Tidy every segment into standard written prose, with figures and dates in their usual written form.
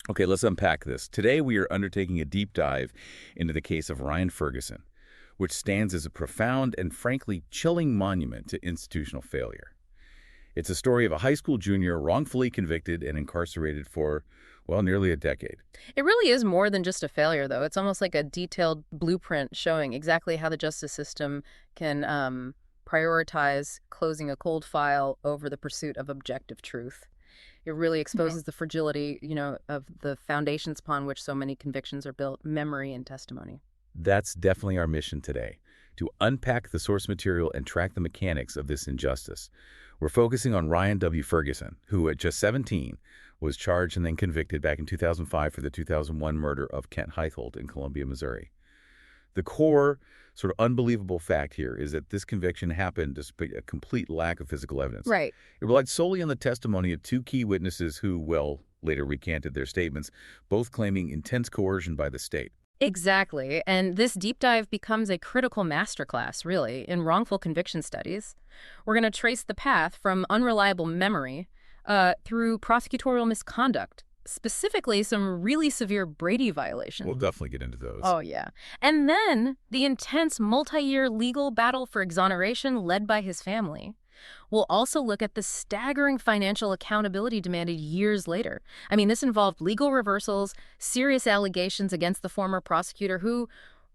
Okay, let's unpack this. Today we are undertaking a deep dive into the case of Ryan Ferguson, which stands as a profound and frankly chilling monument to institutional failure. It's a story of a high school junior wrongfully convicted and incarcerated for, well, nearly a decade. It really is more than just a failure, though. It's almost like a detailed blueprint showing exactly how the justice system can prioritize closing a cold file over the pursuit of objective truth. It really exposes the fragility, of the foundations upon which so many convictions are built, memory and testimony. That's definitely our mission today, to unpack the source material and track the mechanics of this injustice. We're focusing on Ryan W. Ferguson, who at just 17 was charged and then convicted back in 2005 for the 2001 murder of Kent Heitholt in Columbia, Missouri. The core sort of unbelievable fact here is that this conviction happened despite a complete lack of physical evidence. Right. It relied solely on the testimony of two key witnesses who, well, later recanted their statements, both claiming intense coercion by the state. Exactly. And this deep dive becomes a critical masterclass, really, in wrongful conviction studies. We're going to trace the path from unreliable memory through prosecutorial misconduct, specifically some really severe Brady violations. We'll definitely get into those. Oh, yeah. And then the intense multi-year legal battle for exoneration led by his family. We'll also look at the staggering financial accountability demanded years later. I mean, this involved legal reversals, serious allegations against the former prosecutor who,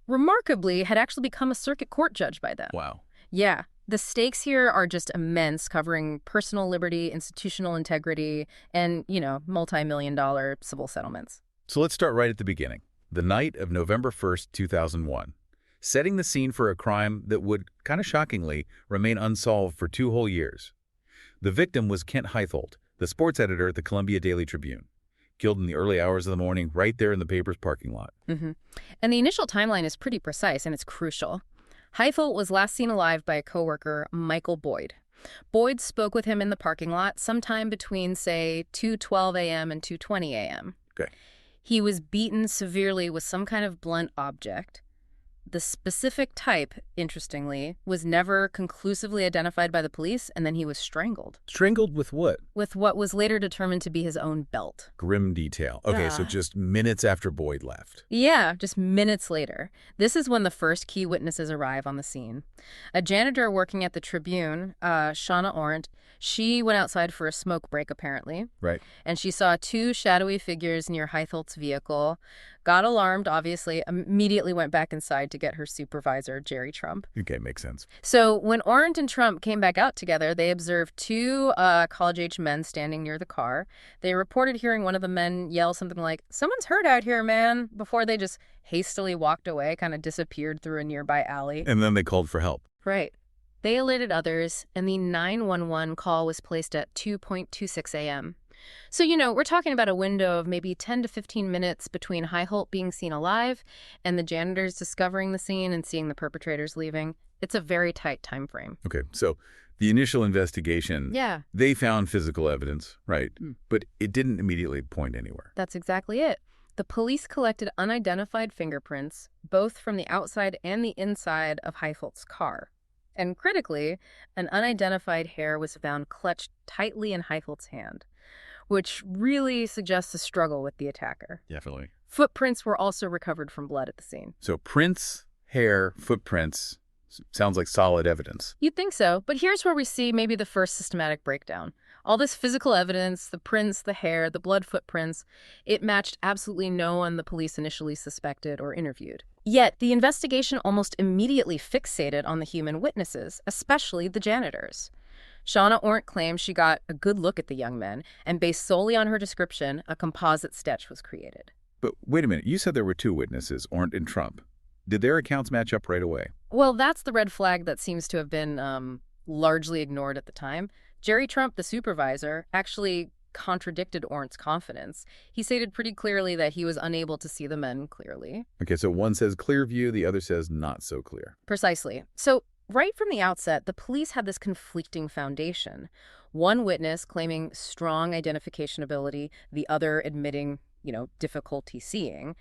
remarkably, had actually become a circuit court judge by then. Wow. Yeah. The stakes here are just immense, covering personal liberty, institutional integrity, and, multi-million-dollar civil settlements. So let's start right at the beginning. The night of November 1st, 2001. Setting the scene for a crime that would, kind of shockingly, remain unsolved for 2 whole years. The victim was Kent Heitholt, the sports editor at the Columbia Daily Tribune, killed in the early hours of the morning right there in the paper's parking lot. And the initial timeline is pretty precise, and it's crucial. Heitholt was last seen alive by a coworker, Michael Boyd. Boyd spoke with him in the parking lot sometime between, say, 2:12 a.m. and 2:20 a.m. Okay. He was beaten severely with some kind of blunt object. The specific type, interestingly, was never conclusively identified by the police, and then he was strangled. Strangled with what? With what was later determined to be his own belt. Grim detail. Okay, so just minutes after Boyd left. Yeah, just minutes later. This is when the first key witnesses arrive on the scene. A janitor working at the Tribune, Shauna Orent, she went outside for a smoke break, apparently. Right. And she saw 2 shadowy figures near Heitholt's vehicle. Got alarmed, obviously, immediately went back inside to get her supervisor, Jerry Trump. Okay, makes sense. So when Orent and Trump came back out together, they observed 2 college-age men standing near the car. They reported hearing one of the men yell something like, "Someone's hurt out here, man," before they just hastily walked away, kind of disappeared through a nearby alley. And then they called for help. Right. They alerted others, and the 911 call was placed at 2:26 a.m. So, we're talking about a window of maybe 10 to 15 minutes between Heitholt being seen alive and the janitors discovering the scene and seeing the perpetrators leaving. It's a very tight time frame. Okay, so the initial investigation, they found physical evidence, right? But it didn't immediately point anywhere. That's exactly it. The police collected unidentified fingerprints, both from the outside and the inside of Heitholt's car. And critically, an unidentified hair was found clutched tightly in Heitholt's hand, which really suggests a struggle with the attacker. Definitely. Footprints were also recovered from blood at the scene. So prints, hair, footprints, sounds like solid evidence. You'd think so, but here's where we see maybe the first systematic breakdown. All this physical evidence, the prints, the hair, the blood footprints, it matched absolutely no one the police initially suspected or interviewed. Yet, the investigation almost immediately fixated on the human witnesses, especially the janitors. Shauna Orent claims she got a good look at the young men, and based solely on her description, a composite sketch was created. But wait a minute, you said there were 2 witnesses, Orent and Trump. Did their accounts match up right away? Well, that's the red flag that seems to have been largely ignored at the time. Jerry Trump, the supervisor, actually contradicted Orent's confidence. He stated pretty clearly that he was unable to see the men clearly. Okay, so one says clear view, the other says not so clear. Precisely. So right from the outset, the police had this conflicting foundation. One witness claiming strong identification ability, the other admitting, difficulty seeing.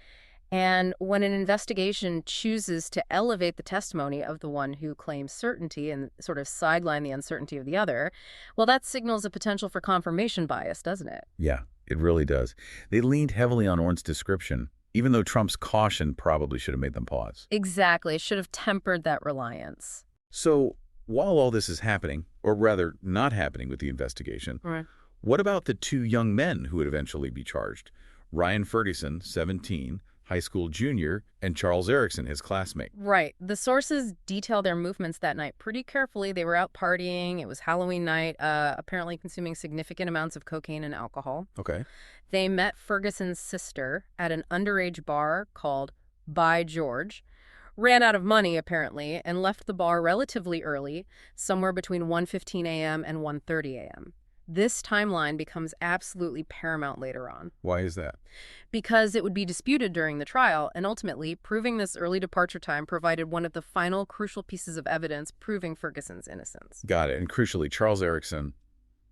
And when an investigation chooses to elevate the testimony of the one who claims certainty and sort of sideline the uncertainty of the other, well, that signals a potential for confirmation bias, doesn't it? Yeah. It really does. They leaned heavily on Orn's description, even though Trump's caution probably should have made them pause. Exactly. It should have tempered that reliance. So, while all this is happening, or rather not happening with the investigation, Right. what about the two young men who would eventually be charged? Ryan Ferguson, 17, high school junior, and Charles Erickson, his classmate. Right. The sources detail their movements that night pretty carefully. They were out partying. It was Halloween night, apparently consuming significant amounts of cocaine and alcohol. Okay. They met Ferguson's sister at an underage bar called By George, ran out of money, apparently, and left the bar relatively early, somewhere between 1:15 a.m. and 1:30 a.m. This timeline becomes absolutely paramount later on, Why is that? because it would be disputed during the trial, and ultimately, proving this early departure time provided one of the final crucial pieces of evidence proving Ferguson's innocence. Got it. And crucially, Charles Erickson,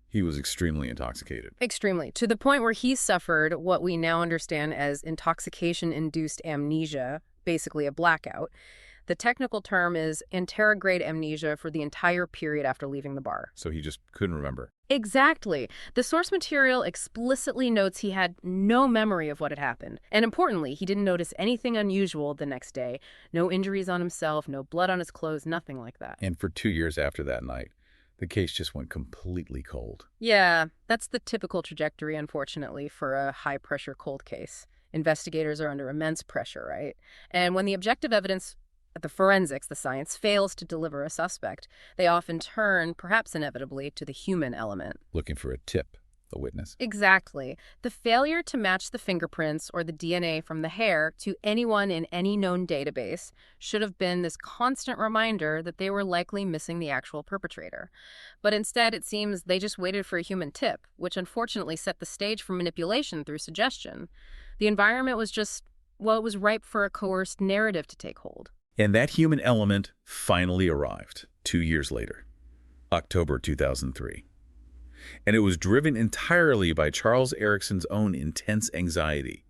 he was extremely intoxicated. Extremely, to the point where he suffered what we now understand as intoxication-induced amnesia, basically a blackout. The technical term is anterograde amnesia for the entire period after leaving the bar. So he just couldn't remember. Exactly. The source material explicitly notes he had no memory of what had happened. And importantly, he didn't notice anything unusual the next day. No injuries on himself, no blood on his clothes, nothing like that. And for 2 years after that night, the case just went completely cold. Yeah, that's the typical trajectory, unfortunately, for a high-pressure cold case. Investigators are under immense pressure, right? And when the objective evidence, the forensics, the science, fails to deliver a suspect, they often turn, perhaps inevitably, to the human element. Looking for a tip, a witness. Exactly. The failure to match the fingerprints or the DNA from the hair to anyone in any known database should have been this constant reminder that they were likely missing the actual perpetrator. But instead, it seems they just waited for a human tip, which unfortunately set the stage for manipulation through suggestion. The environment was just, well, it was ripe for a coerced narrative to take hold. And that human element finally arrived 2 years later, October 2003. And it was driven entirely by Charles Erickson's own intense anxiety.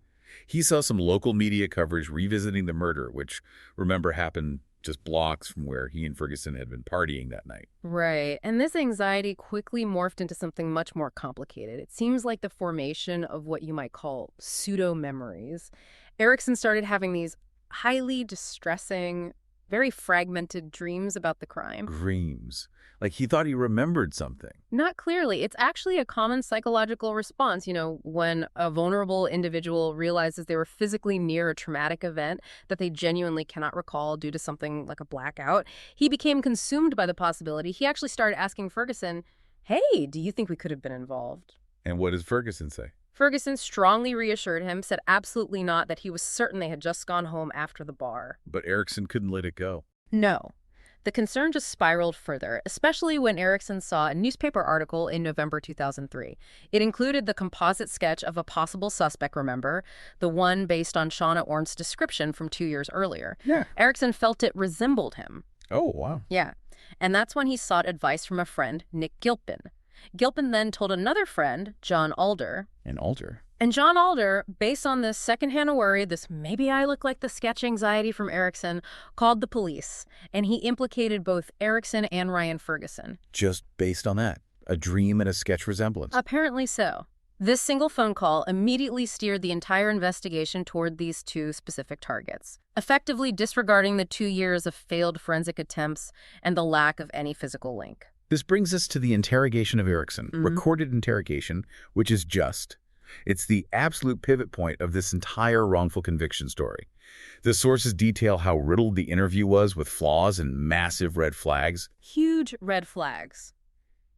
He saw some local media coverage revisiting the murder, which, remember, happened just blocks from where he and Ferguson had been partying that night. Right. And this anxiety quickly morphed into something much more complicated. It seems like the formation of what you might call pseudo-memories. Erickson started having these highly distressing, very fragmented dreams about the crime. Dreams. Like he thought he remembered something. Not clearly. It's actually a common psychological response, when a vulnerable individual realizes they were physically near a traumatic event that they genuinely cannot recall due to something like a blackout. He became consumed by the possibility. He actually started asking Ferguson, hey, do you think we could have been involved? And what does Ferguson say? Ferguson strongly reassured him, said absolutely not, that he was certain they had just gone home after the bar. But Erickson couldn't let it go. No. The concern just spiraled further, especially when Erickson saw a newspaper article in November 2003. It included the composite sketch of a possible suspect, remember? The one based on Shauna Orn's description from 2 years earlier. Yeah. Erickson felt it resembled him. Oh, wow. Yeah. And that's when he sought advice from a friend, Nick Gilpin. Gilpin then told another friend, John Alder. And Alder. And John Alder, based on this secondhand worry, this maybe I look like the sketch anxiety from Erickson, called the police. And he implicated both Erickson and Ryan Ferguson. Just based on that. A dream and a sketch resemblance. Apparently so. This single phone call immediately steered the entire investigation toward these two specific targets, effectively disregarding the 2 years of failed forensic attempts and the lack of any physical link. This brings us to the interrogation of Erickson, recorded interrogation, which is just. It's the absolute pivot point of this entire wrongful conviction story. The sources detail how riddled the interview was with flaws and massive red flags. Huge red flags.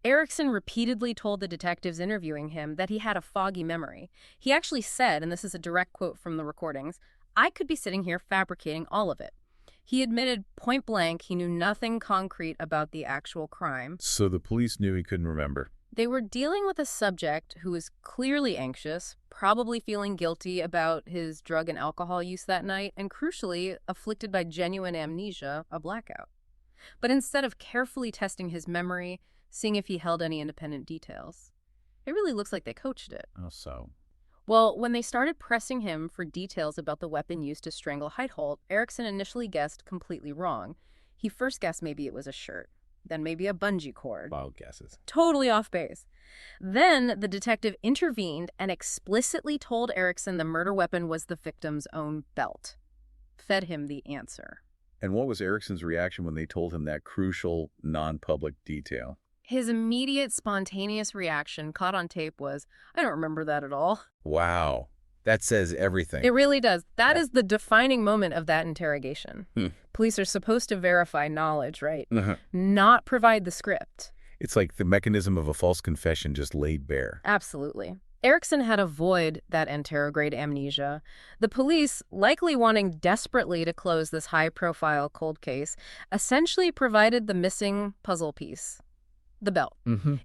Erickson repeatedly told the detectives interviewing him that he had a foggy memory. He actually said, and this is a direct quote from the recordings, "I could be sitting here fabricating all of it." He admitted point blank he knew nothing concrete about the actual crime. So the police knew he couldn't remember. They were dealing with a subject who was clearly anxious, probably feeling guilty about his drug and alcohol use that night, and crucially, afflicted by genuine amnesia, a blackout. But instead of carefully testing his memory, seeing if he held any independent details, it really looks like they coached it. Oh, so. Well, when they started pressing him for details about the weapon used to strangle Heitholt, Erickson initially guessed completely wrong. He first guessed maybe it was a shirt. then maybe a bungee cord. Wild guesses. Totally off base. Then the detective intervened and explicitly told Erickson the murder weapon was the victim's own belt. Fed him the answer. And what was Erickson's reaction when they told him that crucial, non-public detail? His immediate, spontaneous reaction, caught on tape, was, "I don't remember that at all." Wow. That says everything. It really does. That is the defining moment of that interrogation. Police are supposed to verify knowledge, right? Not provide the script. It's like the mechanism of a false confession just laid bare. Absolutely. Erickson had avoided that anterograde amnesia. The police, likely wanting desperately to close this high-profile cold case, essentially provided the missing puzzle piece. The belt.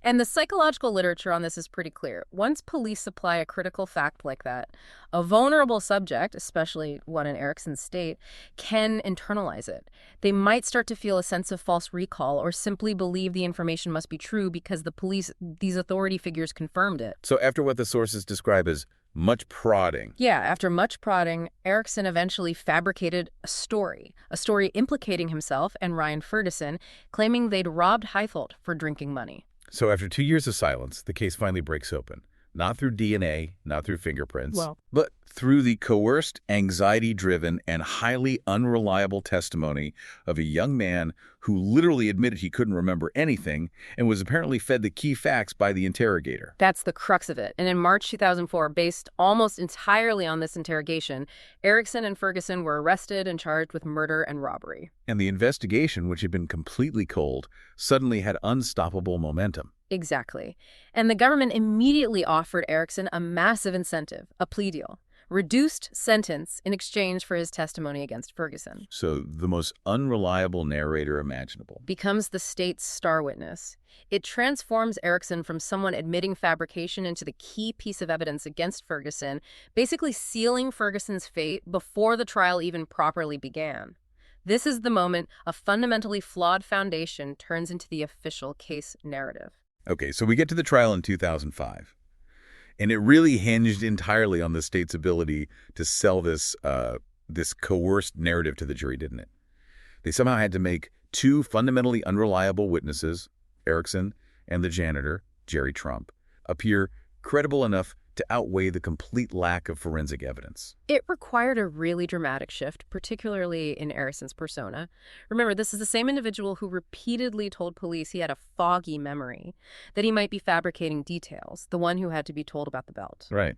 And the psychological literature on this is pretty clear. Once police supply a critical fact like that, a vulnerable subject, especially one in Erickson's state, can internalize it. They might start to feel a sense of false recall or simply believe the information must be true because the police, these authority figures, confirmed it. So after what the sources describe as much prodding. Yeah, after much prodding, Erickson eventually fabricated a story implicating himself and Ryan Ferguson, claiming they'd robbed Heitholt for drinking money. So after 2 years of silence, the case finally breaks open. Not through DNA, not through fingerprints, but through the coerced, anxiety-driven, and highly unreliable testimony of a young man who literally admitted he couldn't remember anything and was apparently fed the key facts by the interrogator. That's the crux of it. And in March 2004, based almost entirely on this interrogation, Erickson and Ferguson were arrested and charged with murder and robbery. And the investigation, which had been completely cold, suddenly had unstoppable momentum. Exactly. And the government immediately offered Erickson a massive incentive, a plea deal. Reduced sentence in exchange for his testimony against Ferguson. So the most unreliable narrator imaginable Becomes the state's star witness. It transforms Erickson from someone admitting fabrication into the key piece of evidence against Ferguson, basically sealing Ferguson's fate before the trial even properly began. This is the moment a fundamentally flawed foundation turns into the official case narrative. Okay, so we get to the trial in 2005. And it really hinged entirely on the state's ability to sell this coerced narrative to the jury, didn't it? They somehow had to make two fundamentally unreliable witnesses, Erickson and the janitor, Jerry Trump, appear credible enough to outweigh the complete lack of forensic evidence. It required a really dramatic shift, particularly in Erickson's persona. Remember, this is the same individual who repeatedly told police he had a foggy memory, that he might be fabricating details, the one who had to be told about the belt. Right.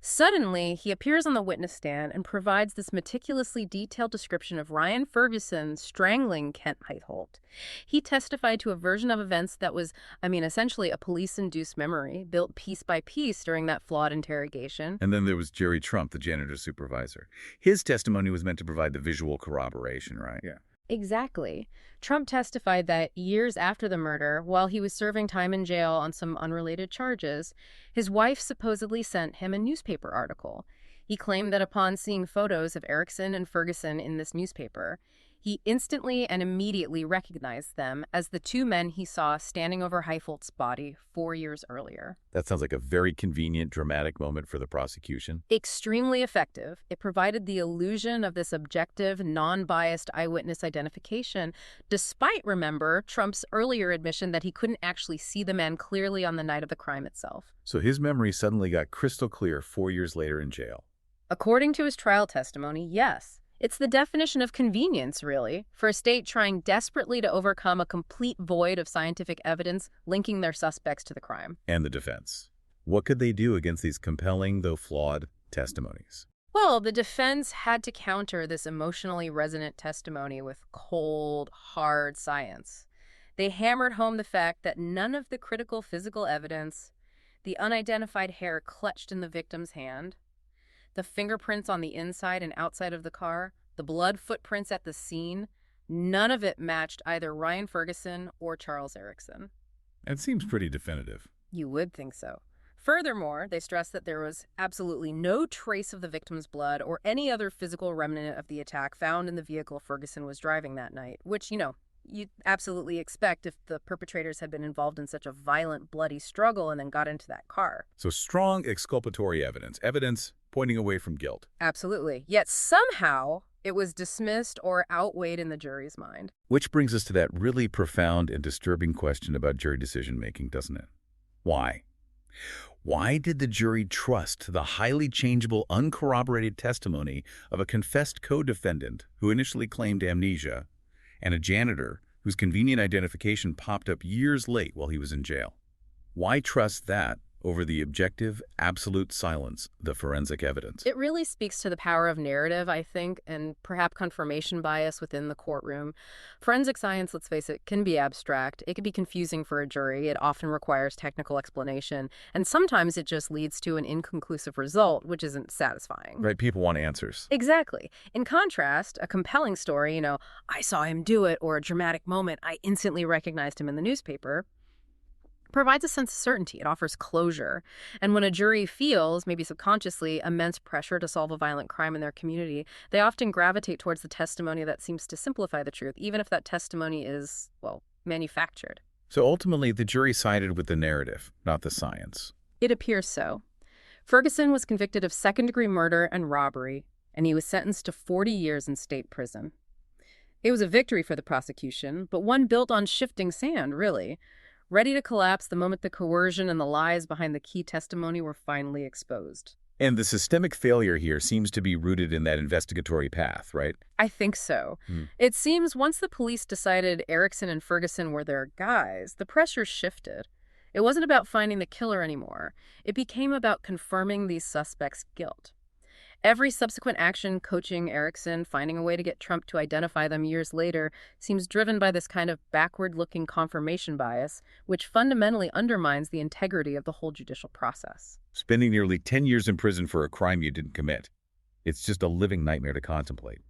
Suddenly, he appears on the witness stand and provides this meticulously detailed description of Ryan Ferguson strangling Kent Heitholt. He testified to a version of events that was, essentially a police-induced memory, built piece by piece during that flawed interrogation. And then there was Jerry Trump, the janitor's supervisor. His testimony was meant to provide the visual corroboration, right? Yeah. Exactly. Trump testified that years after the murder, while he was serving time in jail on some unrelated charges, his wife supposedly sent him a newspaper article. He claimed that upon seeing photos of Erickson and Ferguson in this newspaper, he instantly and immediately recognized them as the two men he saw standing over Heitholt's body 4 years earlier. That sounds like a very convenient, dramatic moment for the prosecution. Extremely effective. It provided the illusion of this objective, non-biased eyewitness identification, despite, remember, Trump's earlier admission that he couldn't actually see the men clearly on the night of the crime itself. So his memory suddenly got crystal clear 4 years later in jail. According to his trial testimony, yes. It's the definition of convenience, really, for a state trying desperately to overcome a complete void of scientific evidence linking their suspects to the crime. And the defense. What could they do against these compelling, though flawed, testimonies? Well, the defense had to counter this emotionally resonant testimony with cold, hard science. They hammered home the fact that none of the critical physical evidence, the unidentified hair clutched in the victim's hand, the fingerprints on the inside and outside of the car, the blood footprints at the scene, none of it matched either Ryan Ferguson or Charles Erickson. It seems pretty definitive. You would think so. Furthermore, they stressed that there was absolutely no trace of the victim's blood or any other physical remnant of the attack found in the vehicle Ferguson was driving that night, which, you'd absolutely expect if the perpetrators had been involved in such a violent, bloody struggle and then got into that car. So strong exculpatory evidence pointing away from guilt. Absolutely. Yet somehow, It was dismissed or outweighed in the jury's mind. Which brings us to that really profound and disturbing question about jury decision-making, doesn't it? Why? Why did the jury trust the highly changeable, uncorroborated testimony of a confessed co-defendant who initially claimed amnesia and a janitor whose convenient identification popped up years late while he was in jail? Why trust that over the objective, absolute silence, the forensic evidence? It really speaks to the power of narrative, I think, and perhaps confirmation bias within the courtroom. Forensic science, let's face it, can be abstract. It can be confusing for a jury. It often requires technical explanation, and sometimes it just leads to an inconclusive result, which isn't satisfying. Right, people want answers. Exactly. In contrast, a compelling story, I saw him do it, or a dramatic moment, I instantly recognized him in the newspaper, provides a sense of certainty. It offers closure. And when a jury feels, maybe subconsciously, immense pressure to solve a violent crime in their community, they often gravitate towards the testimony that seems to simplify the truth, even if that testimony is, well, manufactured. So ultimately, the jury sided with the narrative, not the science. It appears so. Ferguson was convicted of second-degree murder and robbery, and he was sentenced to 40 years in state prison. It was a victory for the prosecution, but one built on shifting sand, really, ready to collapse the moment the coercion and the lies behind the key testimony were finally exposed. And the systemic failure here seems to be rooted in that investigatory path, right? I think so. It seems once the police decided Erickson and Ferguson were their guys, the pressure shifted. It wasn't about finding the killer anymore. It became about confirming these suspects' guilt. Every subsequent action coaching Erickson, finding a way to get Trump to identify them years later, seems driven by this kind of backward-looking confirmation bias, which fundamentally undermines the integrity of the whole judicial process. Spending nearly 10 years in prison for a crime you didn't commit. It's just a living nightmare to contemplate.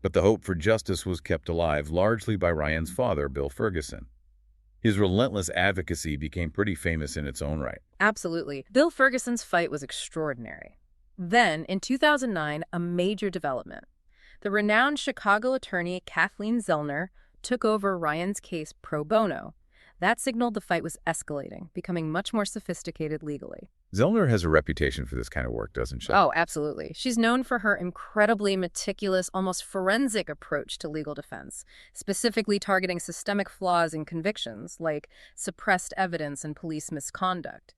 But the hope for justice was kept alive largely by Ryan's father, Bill Ferguson. His relentless advocacy became pretty famous in its own right. Absolutely. Bill Ferguson's fight was extraordinary. Then, in 2009, a major development. The renowned Chicago attorney Kathleen Zellner took over Ryan's case pro bono. That signaled the fight was escalating, becoming much more sophisticated legally. Zellner has a reputation for this kind of work, doesn't she? Oh, absolutely. She's known for her incredibly meticulous, almost forensic approach to legal defense, specifically targeting systemic flaws in convictions, like suppressed evidence and police misconduct.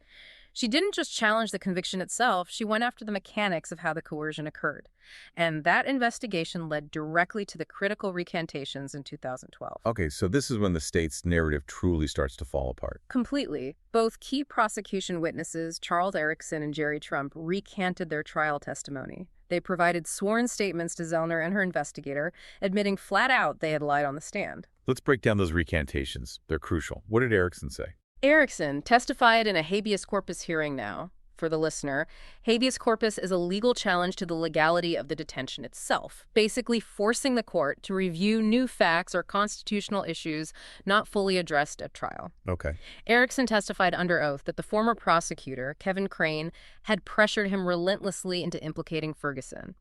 She didn't just challenge the conviction itself, she went after the mechanics of how the coercion occurred. And that investigation led directly to the critical recantations in 2012. Okay, so this is when the state's narrative truly starts to fall apart. Completely. Both key prosecution witnesses, Charles Erickson and Jerry Trump, recanted their trial testimony. They provided sworn statements to Zellner and her investigator, admitting flat out they had lied on the stand. Let's break down those recantations. They're crucial. What did Erickson say? Erickson testified in a habeas corpus hearing now. For the listener, habeas corpus is a legal challenge to the legality of the detention itself, basically forcing the court to review new facts or constitutional issues not fully addressed at trial. Okay. Erickson testified under oath that the former prosecutor, Kevin Crane, had pressured him relentlessly into implicating Ferguson.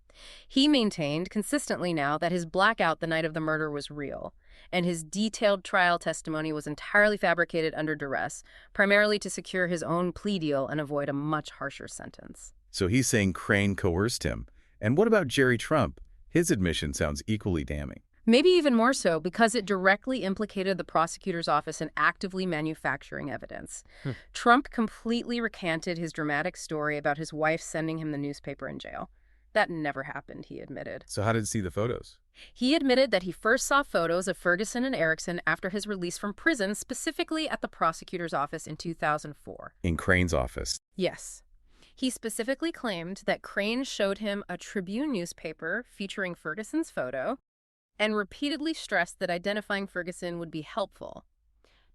He maintained consistently now that his blackout the night of the murder was real, and his detailed trial testimony was entirely fabricated under duress, primarily to secure his own plea deal and avoid a much harsher sentence. So he's saying Crane coerced him. And what about Jerry Trump? His admission sounds equally damning. Maybe even more so, because it directly implicated the prosecutor's office in actively manufacturing evidence. Trump completely recanted his dramatic story about his wife sending him the newspaper in jail. That never happened, he admitted. So how did he see the photos? He admitted that he first saw photos of Ferguson and Erickson after his release from prison, specifically at the prosecutor's office in 2004. In Crane's office? Yes. He specifically claimed that Crane showed him a Tribune newspaper featuring Ferguson's photo and repeatedly stressed that identifying Ferguson would be helpful.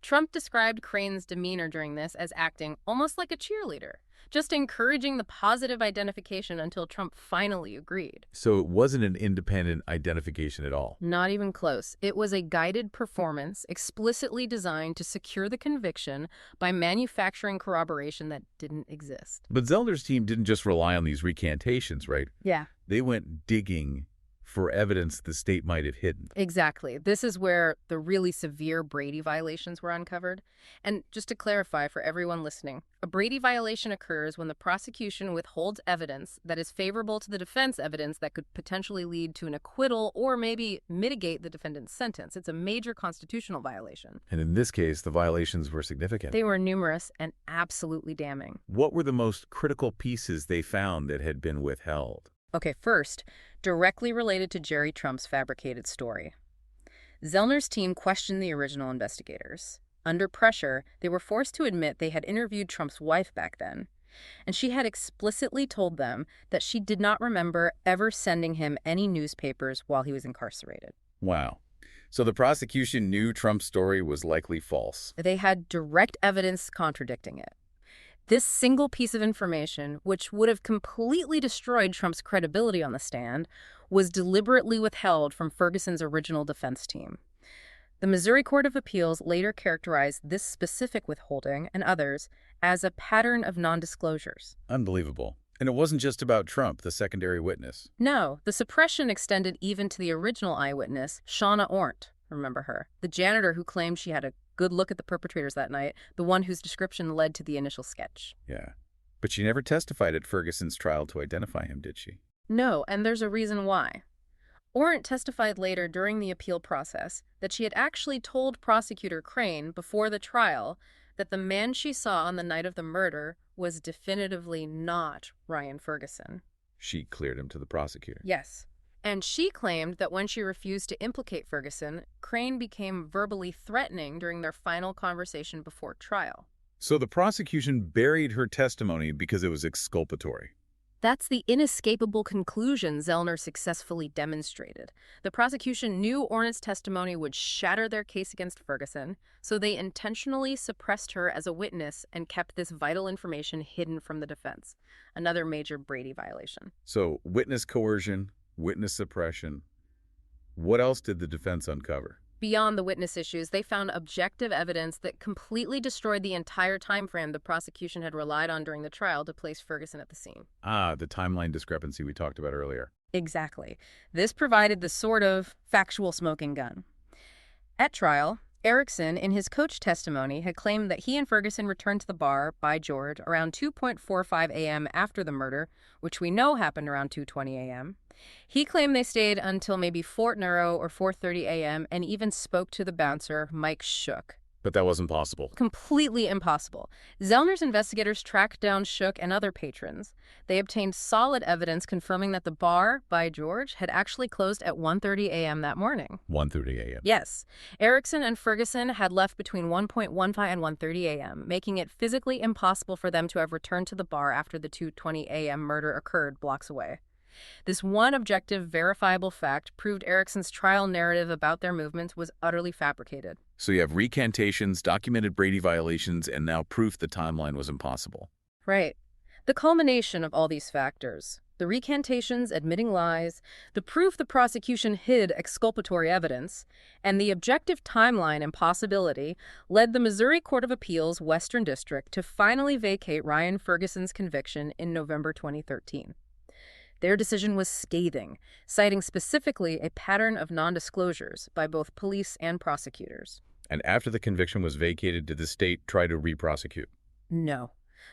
Trump described Crane's demeanor during this as acting almost like a cheerleader, just encouraging the positive identification until Trump finally agreed. So it wasn't an independent identification at all? Not even close. It was a guided performance explicitly designed to secure the conviction by manufacturing corroboration that didn't exist. But Zellner's team didn't just rely on these recantations, right? Yeah. They went digging for evidence the state might have hidden. Exactly. This is where the really severe Brady violations were uncovered. And just to clarify for everyone listening, a Brady violation occurs when the prosecution withholds evidence that is favorable to the defense evidence that could potentially lead to an acquittal or maybe mitigate the defendant's sentence. It's a major constitutional violation. And in this case, the violations were significant. They were numerous and absolutely damning. What were the most critical pieces they found that had been withheld? Okay, first, directly related to Jerry Trump's fabricated story. Zellner's team questioned the original investigators. Under pressure, they were forced to admit they had interviewed Trump's wife back then, and she had explicitly told them that she did not remember ever sending him any newspapers while he was incarcerated. Wow. So the prosecution knew Trump's story was likely false. They had direct evidence contradicting it. This single piece of information, which would have completely destroyed Trump's credibility on the stand, was deliberately withheld from Ferguson's original defense team. The Missouri Court of Appeals later characterized this specific withholding and others as a pattern of non-disclosures. Unbelievable. And it wasn't just about Trump, the secondary witness. No, the suppression extended even to the original eyewitness, Shauna Ornt. Remember her? The janitor who claimed she had a good look at the perpetrators that night, the one whose description led to the initial sketch. Yeah. But she never testified at Ferguson's trial to identify him, did she? No, and there's a reason why. Ornt testified later during the appeal process that she had actually told Prosecutor Crane before the trial that the man she saw on the night of the murder was definitively not Ryan Ferguson. She cleared him to the prosecutor. Yes. And she claimed that when she refused to implicate Ferguson, Crane became verbally threatening during their final conversation before trial. So the prosecution buried her testimony because it was exculpatory. That's the inescapable conclusion Zellner successfully demonstrated. The prosecution knew Ornt's testimony would shatter their case against Ferguson, so they intentionally suppressed her as a witness and kept this vital information hidden from the defense. Another major Brady violation. So witness coercion, witness suppression. What else did the defense uncover? Beyond the witness issues, they found objective evidence that completely destroyed the entire time frame the prosecution had relied on during the trial to place Ferguson at the scene. Ah, the timeline discrepancy we talked about earlier. Exactly. This provided the sort of factual smoking gun. At trial, Erickson, in his coach testimony, had claimed that he and Ferguson returned to the bar by George around 2:45 a.m. after the murder, which we know happened around 2:20 a.m. He claimed they stayed until maybe 4:00 or 4:30 a.m. and even spoke to the bouncer, Mike Shook. But that wasn't possible. Completely impossible. Zellner's investigators tracked down Shook and other patrons. They obtained solid evidence confirming that the bar, by George, had actually closed at 1:30 a.m. that morning. 1:30 a.m. Yes. Erickson and Ferguson had left between 1:15 and 1:30 a.m., making it physically impossible for them to have returned to the bar after the 2:20 a.m. murder occurred blocks away. This one objective, verifiable fact proved Erickson's trial narrative about their movements was utterly fabricated. So you have recantations, documented Brady violations, and now proof the timeline was impossible. Right. The culmination of all these factors, the recantations admitting lies, the proof the prosecution hid exculpatory evidence, and the objective timeline impossibility led the Missouri Court of Appeals Western District to finally vacate Ryan Ferguson's conviction in November 2013. Their decision was scathing, citing specifically a pattern of non-disclosures by both police and prosecutors. And after the conviction was vacated, did the state try to re-prosecute? No.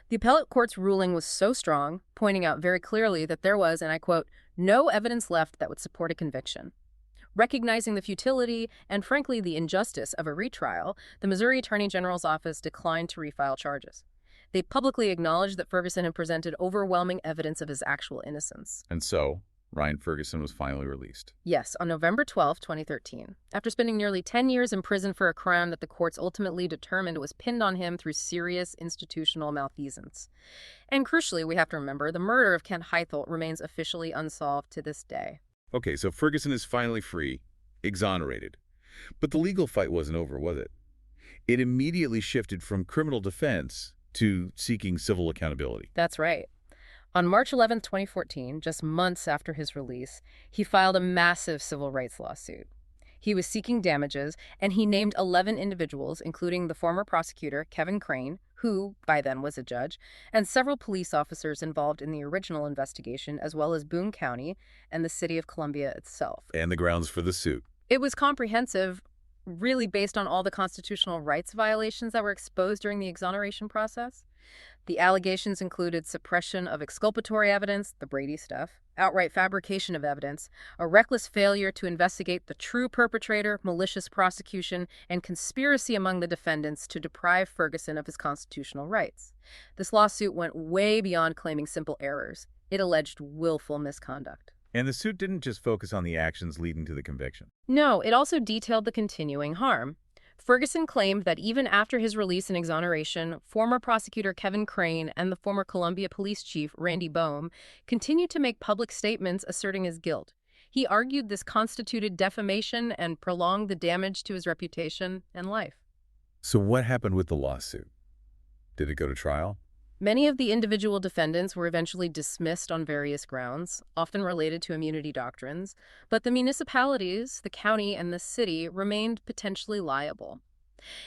The appellate court's ruling was so strong, pointing out very clearly that there was, and I quote, no evidence left that would support a conviction. Recognizing the futility and, frankly, the injustice of a retrial, the Missouri Attorney General's office declined to refile charges. They publicly acknowledged that Ferguson had presented overwhelming evidence of his actual innocence. And so, Ryan Ferguson was finally released. Yes, on November 12, 2013. After spending nearly 10 years in prison for a crime that the courts ultimately determined was pinned on him through serious institutional malfeasance. And crucially, we have to remember, the murder of Kent Heitholt remains officially unsolved to this day. Okay, so Ferguson is finally free, exonerated. But the legal fight wasn't over, was it? It immediately shifted from criminal defense to seeking civil accountability. That's right. On March 11, 2014, just months after his release, he filed a massive civil rights lawsuit. He was seeking damages, and he named 11 individuals, including the former prosecutor, Kevin Crane, who by then was a judge, and several police officers involved in the original investigation, as well as Boone County and the city of Columbia itself. And the grounds for the suit. It was comprehensive, really based on all the constitutional rights violations that were exposed during the exoneration process. The allegations included suppression of exculpatory evidence, the Brady stuff, outright fabrication of evidence, a reckless failure to investigate the true perpetrator, malicious prosecution, and conspiracy among the defendants to deprive Ferguson of his constitutional rights. This lawsuit went way beyond claiming simple errors. It alleged willful misconduct. And the suit didn't just focus on the actions leading to the conviction. No, it also detailed the continuing harm. Ferguson claimed that even after his release and exoneration, former prosecutor Kevin Crane and the former Columbia police chief Randy Boehm continued to make public statements asserting his guilt. He argued this constituted defamation and prolonged the damage to his reputation and life. So what happened with the lawsuit? Did it go to trial? Many of the individual defendants were eventually dismissed on various grounds, often related to immunity doctrines, but the municipalities, the county, and the city remained potentially liable.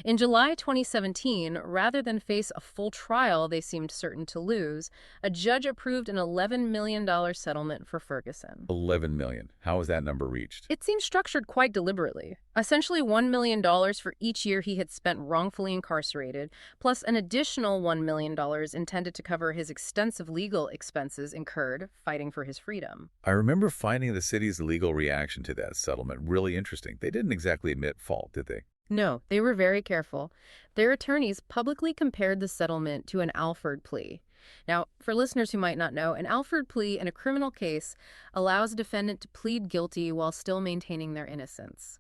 In July 2017, rather than face a full trial they seemed certain to lose, a judge approved an $11 million settlement for Ferguson. $11 million. How was that number reached? It seemed structured quite deliberately. Essentially $1 million for each year he had spent wrongfully incarcerated, plus an additional $1 million intended to cover his extensive legal expenses incurred fighting for his freedom. I remember finding the city's legal reaction to that settlement really interesting. They didn't exactly admit fault, did they? No, they were very careful. Their attorneys publicly compared the settlement to an Alford plea. Now, for listeners who might not know, an Alford plea in a criminal case allows a defendant to plead guilty while still maintaining their innocence.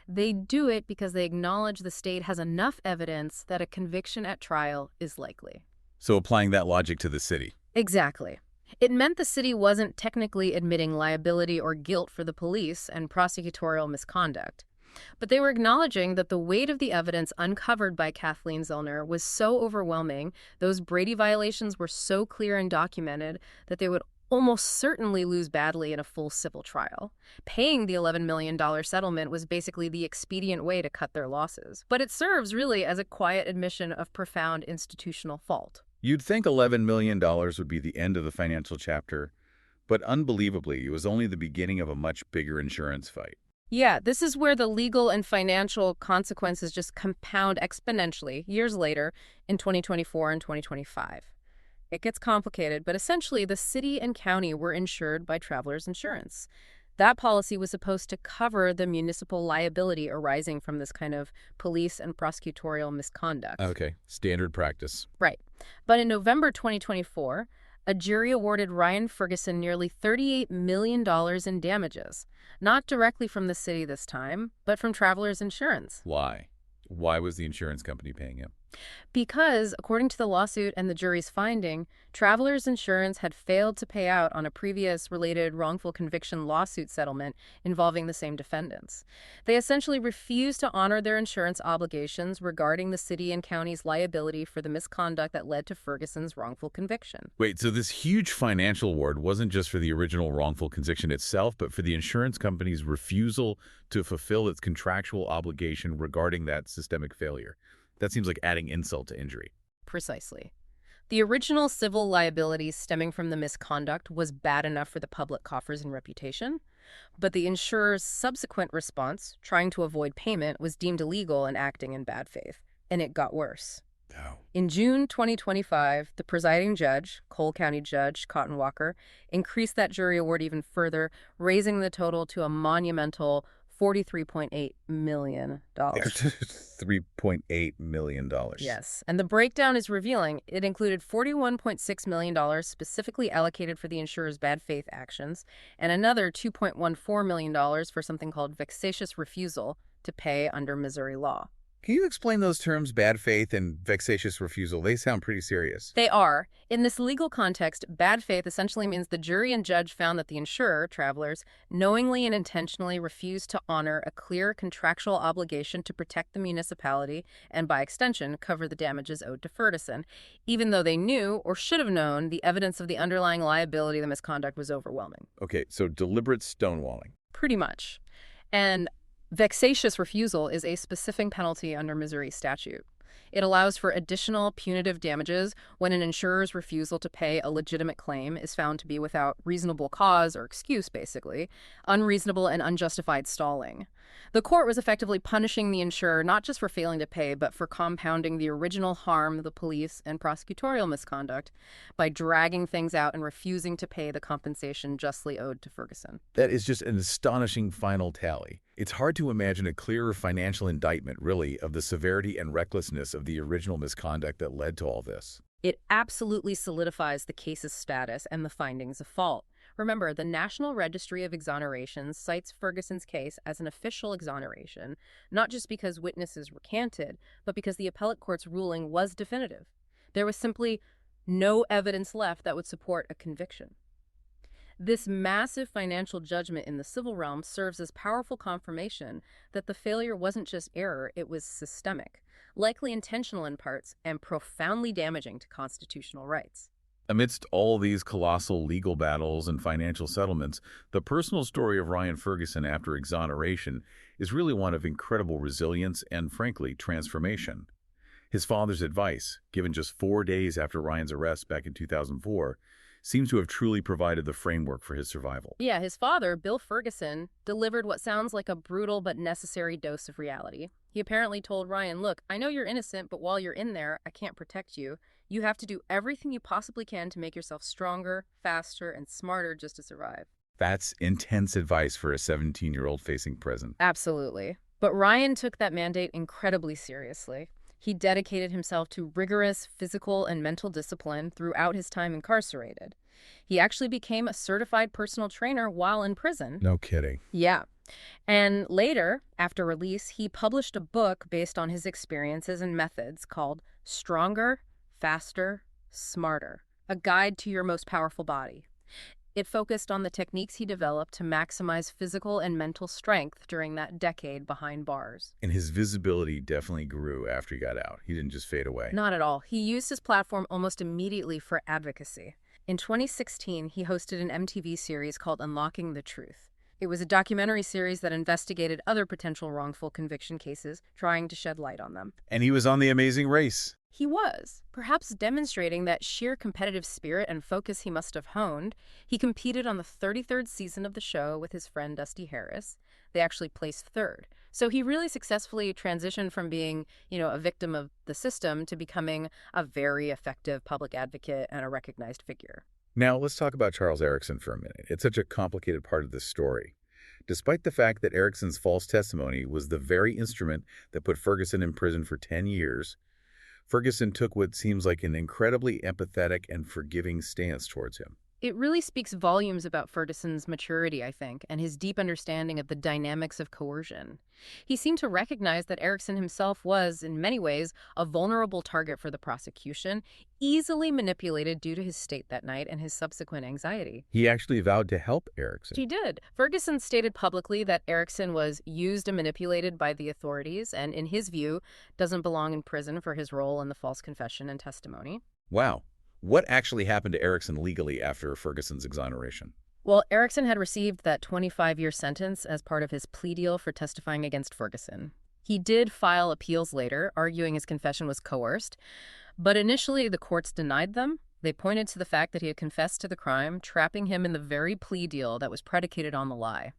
They do it because they acknowledge the state has enough evidence that a conviction at trial is likely. So applying that logic to the city. Exactly. It meant the city wasn't technically admitting liability or guilt for the police and prosecutorial misconduct. But they were acknowledging that the weight of the evidence uncovered by Kathleen Zellner was so overwhelming, those Brady violations were so clear and documented, that they would almost certainly lose badly in a full civil trial. Paying the $11 million settlement was basically the expedient way to cut their losses. But it serves really as a quiet admission of profound institutional fault. You'd think $11 million would be the end of the financial chapter, but unbelievably, it was only the beginning of a much bigger insurance fight. Yeah, this is where the legal and financial consequences just compound exponentially years later in 2024 and 2025. It gets complicated, but essentially the city and county were insured by Travelers Insurance. That policy was supposed to cover the municipal liability arising from this kind of police and prosecutorial misconduct. Okay, standard practice. Right. But in November 2024, a jury awarded Ryan Ferguson nearly $38 million in damages, not directly from the city this time, but from Travelers Insurance. Why? Why was the insurance company paying him? Because, according to the lawsuit and the jury's finding, Travelers Insurance had failed to pay out on a previous related wrongful conviction lawsuit settlement involving the same defendants. They essentially refused to honor their insurance obligations regarding the city and county's liability for the misconduct that led to Ferguson's wrongful conviction. Wait, so this huge financial award wasn't just for the original wrongful conviction itself, but for the insurance company's refusal to fulfill its contractual obligation regarding that systemic failure. That seems like adding insult to injury. Precisely. The original civil liability stemming from the misconduct was bad enough for the public coffers and reputation, but the insurer's subsequent response, trying to avoid payment, was deemed illegal and acting in bad faith, and it got worse. Oh. In June 2025, the presiding judge, Cole County Judge Cotton Walker, increased that jury award even further, raising the total to a monumental $43.8 million. $3.8 million. Yes, and the breakdown is revealing. It included $41.6 million specifically allocated for the insurer's bad faith actions, and another $2.14 million for something called vexatious refusal to pay under Missouri law. Can you explain those terms, bad faith and vexatious refusal? They sound pretty serious. They are. In this legal context, bad faith essentially means the jury and judge found that the insurer, Travelers, knowingly and intentionally refused to honor a clear contractual obligation to protect the municipality and, by extension, cover the damages owed to Ferguson, even though they knew or should have known the evidence of the underlying liability of the misconduct was overwhelming. Okay, so deliberate stonewalling. Pretty much. And vexatious refusal is a specific penalty under Missouri statute. It allows for additional punitive damages when an insurer's refusal to pay a legitimate claim is found to be without reasonable cause or excuse, basically, unreasonable and unjustified stalling. The court was effectively punishing the insurer not just for failing to pay, but for compounding the original harm, the police and prosecutorial misconduct, by dragging things out and refusing to pay the compensation justly owed to Ferguson. That is just an astonishing final tally. It's hard to imagine a clearer financial indictment, really, of the severity and recklessness of the original misconduct that led to all this. It absolutely solidifies the case's status and the findings of fault. Remember, the National Registry of Exonerations cites Ferguson's case as an official exoneration, not just because witnesses recanted, but because the appellate court's ruling was definitive. There was simply no evidence left that would support a conviction. This massive financial judgment in the civil realm serves as powerful confirmation that the failure wasn't just error, it was systemic, likely intentional in parts, and profoundly damaging to constitutional rights. Amidst all these colossal legal battles and financial settlements, the personal story of Ryan Ferguson after exoneration is really one of incredible resilience and, frankly, transformation. His father's advice, given just 4 days after Ryan's arrest back in 2004, seems to have truly provided the framework for his survival. Yeah, his father, Bill Ferguson, delivered what sounds like a brutal but necessary dose of reality. He apparently told Ryan, look, I know you're innocent, but while you're in there, I can't protect you. You have to do everything you possibly can to make yourself stronger, faster, and smarter just to survive. That's intense advice for a 17-year-old facing prison. Absolutely. But Ryan took that mandate incredibly seriously. He dedicated himself to rigorous physical and mental discipline throughout his time incarcerated. He actually became a certified personal trainer while in prison. No kidding. Yeah. And later, after release, he published a book based on his experiences and methods called Stronger, Faster, Smarter, a guide to your most powerful body. It focused on the techniques he developed to maximize physical and mental strength during that decade behind bars. And his visibility definitely grew after he got out. He didn't just fade away. Not at all. He used his platform almost immediately for advocacy. In 2016, he hosted an MTV series called Unlocking the Truth. It was a documentary series that investigated other potential wrongful conviction cases, trying to shed light on them. And he was on The Amazing Race. He was, perhaps demonstrating that sheer competitive spirit and focus he must have honed. He competed on the 33rd season of the show with his friend Dusty Harris. They actually placed third. So he really successfully transitioned from being, a victim of the system to becoming a very effective public advocate and a recognized figure. Now, let's talk about Charles Erickson for a minute. It's such a complicated part of this story. Despite the fact that Erickson's false testimony was the very instrument that put Ferguson in prison for 10 years, Ferguson took what seems like an incredibly empathetic and forgiving stance towards him. It really speaks volumes about Ferguson's maturity, I think, and his deep understanding of the dynamics of coercion. He seemed to recognize that Erickson himself was, in many ways, a vulnerable target for the prosecution, easily manipulated due to his state that night and his subsequent anxiety. He actually vowed to help Erickson. He did. Ferguson stated publicly that Erickson was used and manipulated by the authorities and, in his view, doesn't belong in prison for his role in the false confession and testimony. Wow. What actually happened to Erickson legally after Ferguson's exoneration? Well, Erickson had received that 25-year sentence as part of his plea deal for testifying against Ferguson. He did file appeals later, arguing his confession was coerced, but initially the courts denied them. They pointed to the fact that he had confessed to the crime, trapping him in the very plea deal that was predicated on the lie.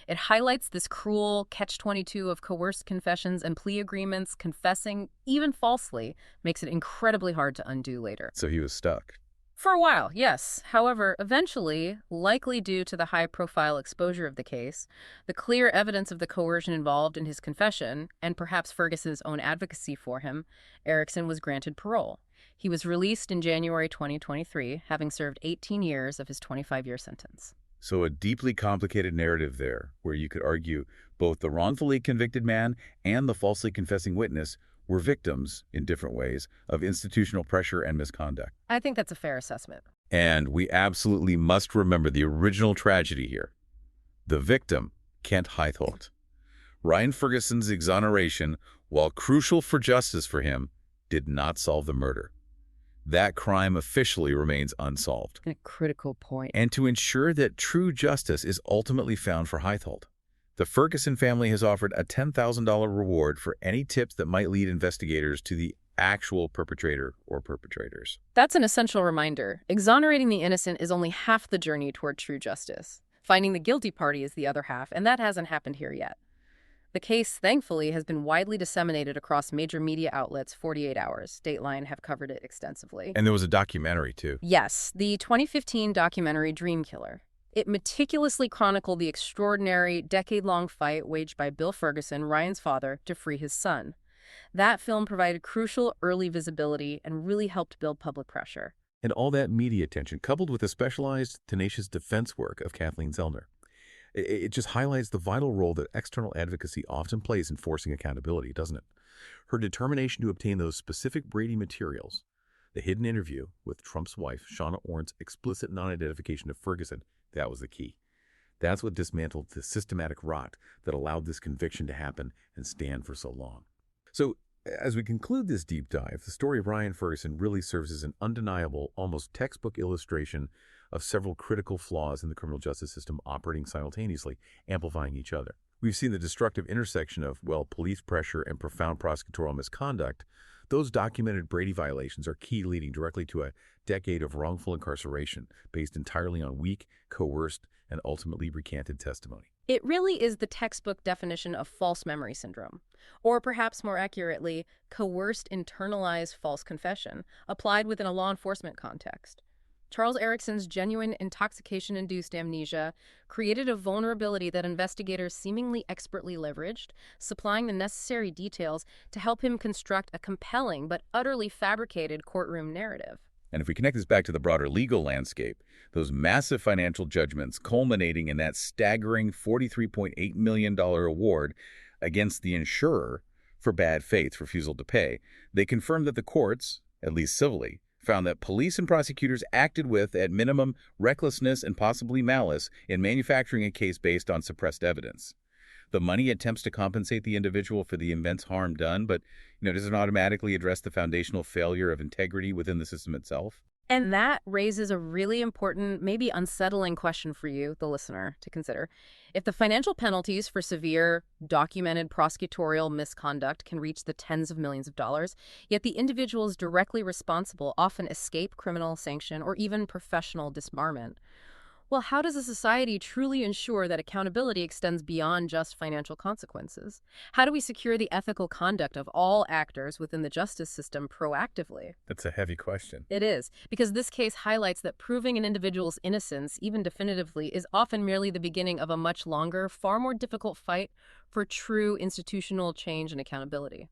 It highlights this cruel catch-22 of coerced confessions and plea agreements. Confessing, even falsely, makes it incredibly hard to undo later. So he was stuck. For a while, yes. However, eventually, likely due to the high-profile exposure of the case, the clear evidence of the coercion involved in his confession, and perhaps Ferguson's own advocacy for him, Erickson was granted parole. He was released in January 2023, having served 18 years of his 25-year sentence. So a deeply complicated narrative there, where you could argue both the wrongfully convicted man and the falsely confessing witness were victims, in different ways, of institutional pressure and misconduct. I think that's a fair assessment. And we absolutely must remember the original tragedy here. The victim, Kent Heitholt. Ryan Ferguson's exoneration, while crucial for justice for him, did not solve the murder. That crime officially remains unsolved. A critical point. And to ensure that true justice is ultimately found for Heitholt, The Ferguson family has offered a $10,000 reward for any tips that might lead investigators to the actual perpetrator or perpetrators. That's an essential reminder. Exonerating the innocent is only half the journey toward true justice. Finding the guilty party is the other half, and that hasn't happened here yet. The case, thankfully, has been widely disseminated across major media outlets. 48 Hours, Dateline have covered it extensively. And there was a documentary, too. Yes, the 2015 documentary Dream Killer. It meticulously chronicled the extraordinary, decade-long fight waged by Bill Ferguson, Ryan's father, to free his son. That film provided crucial early visibility and really helped build public pressure. And all that media attention, coupled with the specialized, tenacious defense work of Kathleen Zellner, it just highlights the vital role that external advocacy often plays in forcing accountability, doesn't it? Her determination to obtain those specific Brady materials, the hidden interview with Trump's wife, Shauna Orn's explicit non-identification of Ferguson, that was the key. That's what dismantled the systematic rot that allowed this conviction to happen and stand for so long. So, as we conclude this deep dive, the story of Ryan Ferguson really serves as an undeniable, almost textbook illustration of several critical flaws in the criminal justice system operating simultaneously, amplifying each other. We've seen the destructive intersection of, well, police pressure and profound prosecutorial misconduct. Those documented Brady violations are key, leading directly to a decade of wrongful incarceration based entirely on weak, coerced, and ultimately recanted testimony. It really is the textbook definition of false memory syndrome, or perhaps more accurately, coerced internalized false confession, applied within a law enforcement context. Charles Erickson's genuine intoxication-induced amnesia created a vulnerability that investigators seemingly expertly leveraged, supplying the necessary details to help him construct a compelling but utterly fabricated courtroom narrative. And if we connect this back to the broader legal landscape, those massive financial judgments culminating in that staggering $43.8 million award against the insurer for bad faith refusal to pay, they confirmed that the courts, at least civilly, found that police and prosecutors acted with, at minimum, recklessness and possibly malice in manufacturing a case based on suppressed evidence. The money attempts to compensate the individual for the immense harm done, but does it automatically address the foundational failure of integrity within the system itself? And that raises a really important, maybe unsettling question for you, the listener, to consider. If the financial penalties for severe, documented prosecutorial misconduct can reach the tens of millions of dollars, yet the individuals directly responsible often escape criminal sanction or even professional disbarment, well, how does a society truly ensure that accountability extends beyond just financial consequences? How do we secure the ethical conduct of all actors within the justice system proactively? That's a heavy question. It is, because this case highlights that proving an individual's innocence, even definitively, is often merely the beginning of a much longer, far more difficult fight for true institutional change and accountability.